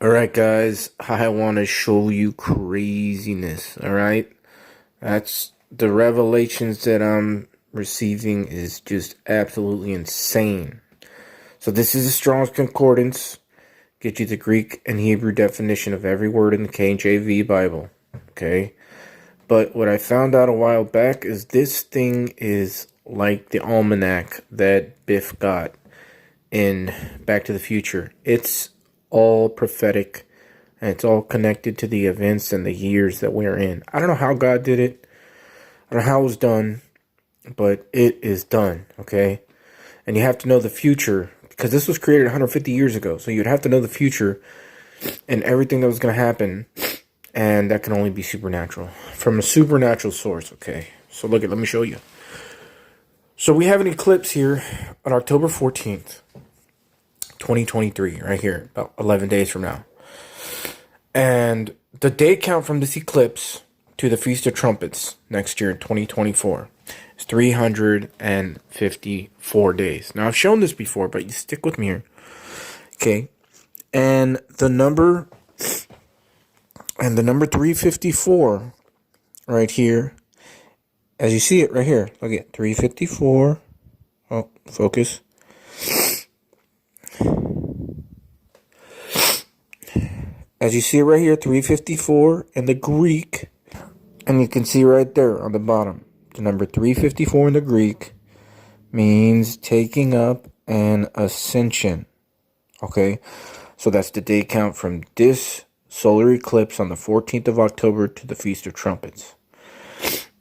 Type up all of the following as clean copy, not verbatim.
Alright guys, I want to show you craziness, alright? That's the revelations that I'm receiving is just absolutely insane. So this is a Strong's Concordance. Get you the Greek and Hebrew definition of every word in the KJV Bible, okay? But what I found out a while back is this thing is like the almanac that Biff got in Back to the Future. It's all prophetic, and it's all connected to the events and the years that we're in. I don't know how God did it. I don't know how it was done, but it is done, okay? And you have to know the future, because this was created 150 years ago. So you'd have to know the future and everything that was going to happen, and that can only be supernatural. From a supernatural source, okay? So look, let me show you. So we have an eclipse here on October 14th. 2023, right here, about 11 days from now. And the day count from this eclipse to the Feast of Trumpets next year in 2024 is 354 days. Now, I've shown this before, but you stick with me here. Okay. And the number 354 right here, as you see it right here, look at 354. Oh, focus. As you see it right here, 354 in the Greek. And you can see right there on the bottom, the number 354 in the Greek means taking up an ascension. Okay? So that's the day count from this solar eclipse on the 14th of October to the Feast of Trumpets.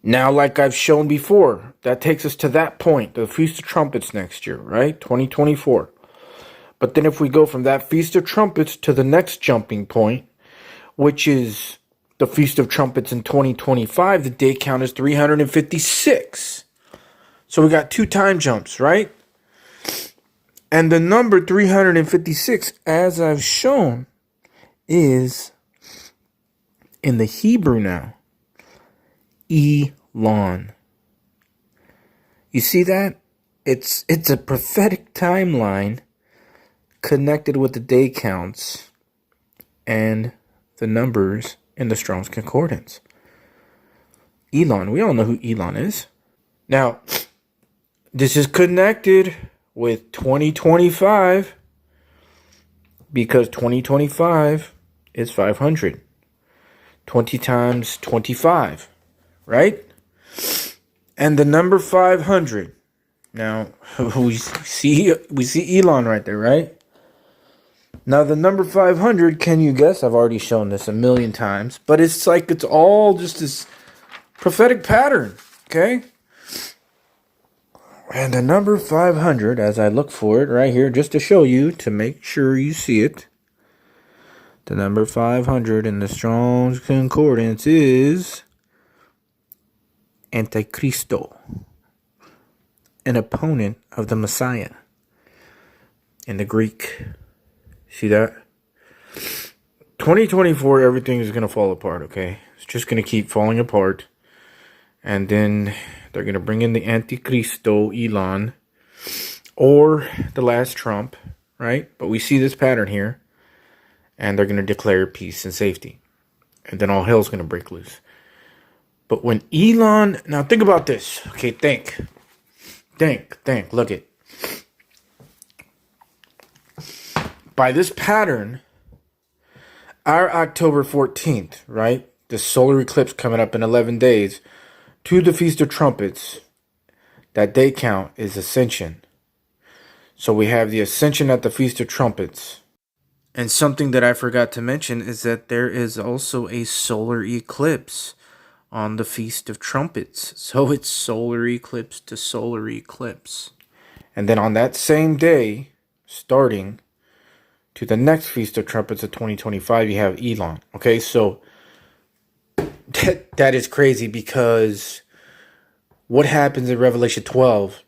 Now, like I've shown before, that takes us to that point, the Feast of Trumpets next year, right? 2024. But then if we go from that Feast of Trumpets to the next jumping point, which is the Feast of Trumpets in 2025, the day count is 356. So we got 2 time jumps, right? And the number 356, as I've shown, is in the Hebrew now, Elon. You see that? It's a prophetic timeline connected with the day counts and the numbers in the Strong's Concordance. Elon, we all know who Elon is. Now, this is connected with 2025 because 2025 is 500. 20 times 25, right? And the number 500. Now, we see Elon right there, right? Now, the number 500, can you guess? I've already shown this a million times, but it's like it's all just this prophetic pattern, okay? And the number 500, as I look for it right here, just to show you, to make sure you see it, the number 500 in the Strong's Concordance is Antichristo, an opponent of the Messiah in the Greek. See that? 2024, everything is going to fall apart, okay? It's just going to keep falling apart. And then they're going to bring in the Antichristo, Elon, or the last Trump, right? But we see this pattern here. And they're going to declare peace and safety. And then all hell's going to break loose. But when Elon... Now, think about this. Okay, think. Look it. By this pattern, our October 14th, right? The solar eclipse coming up in 11 days to the Feast of Trumpets, that day count is Ascension. So we have the Ascension at the Feast of Trumpets. And something that I forgot to mention is that there is also a solar eclipse on the Feast of Trumpets. So it's solar eclipse to solar eclipse. And then on that same day, starting to the next Feast of Trumpets of 2025, you have Elon. Okay, so that is crazy, because what happens in Revelation 12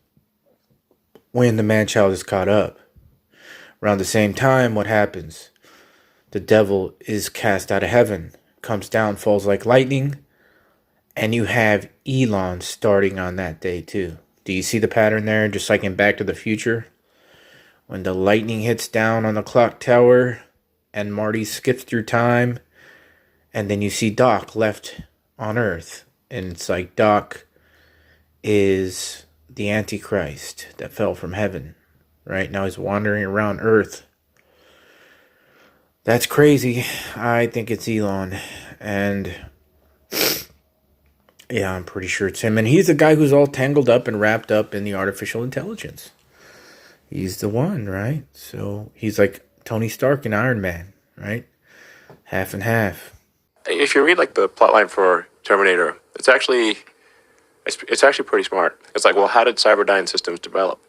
when the man-child is caught up? Around the same time, what happens? The devil is cast out of heaven, comes down, falls like lightning, and you have Elon starting on that day too. Do you see the pattern there? Just like in Back to the Future, when the lightning hits down on the clock tower, and Marty skips through time, and then you see Doc left on Earth, and it's like Doc is the Antichrist that fell from heaven. Right now he's wandering around Earth. That's crazy. I think it's Elon, and yeah, I'm pretty sure it's him. And he's the guy who's all tangled up and wrapped up in the artificial intelligence. He's the one, right? So he's like Tony Stark and Iron Man, right? Half and half. If you read like the plotline for Terminator, it's actually pretty smart. It's like, well, how did Cyberdyne Systems develop?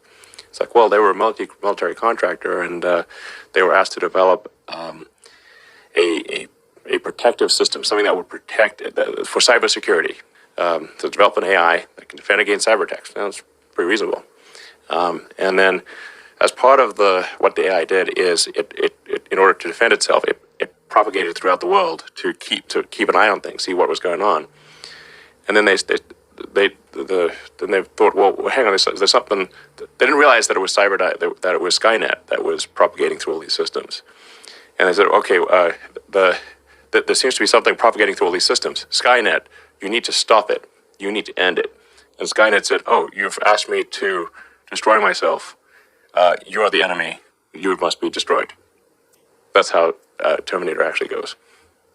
It's like, well, they were a military contractor, and they were asked to develop a protective system, something that would protect for cybersecurity. To develop an AI that can defend against cyber attacks. That's pretty reasonable. And then, as part of what the AI did is it in order to defend itself, it propagated throughout the world to keep an eye on things, see what was going on. And then they thought, well, hang on, there's something. They didn't realize that it was that it was Skynet that was propagating through all these systems. And they said, okay, there seems to be something propagating through all these systems. Skynet, you need to stop it. You need to end it. And Skynet said, oh, you've asked me to destroy myself. You are the enemy. You must be destroyed. That's how Terminator actually goes.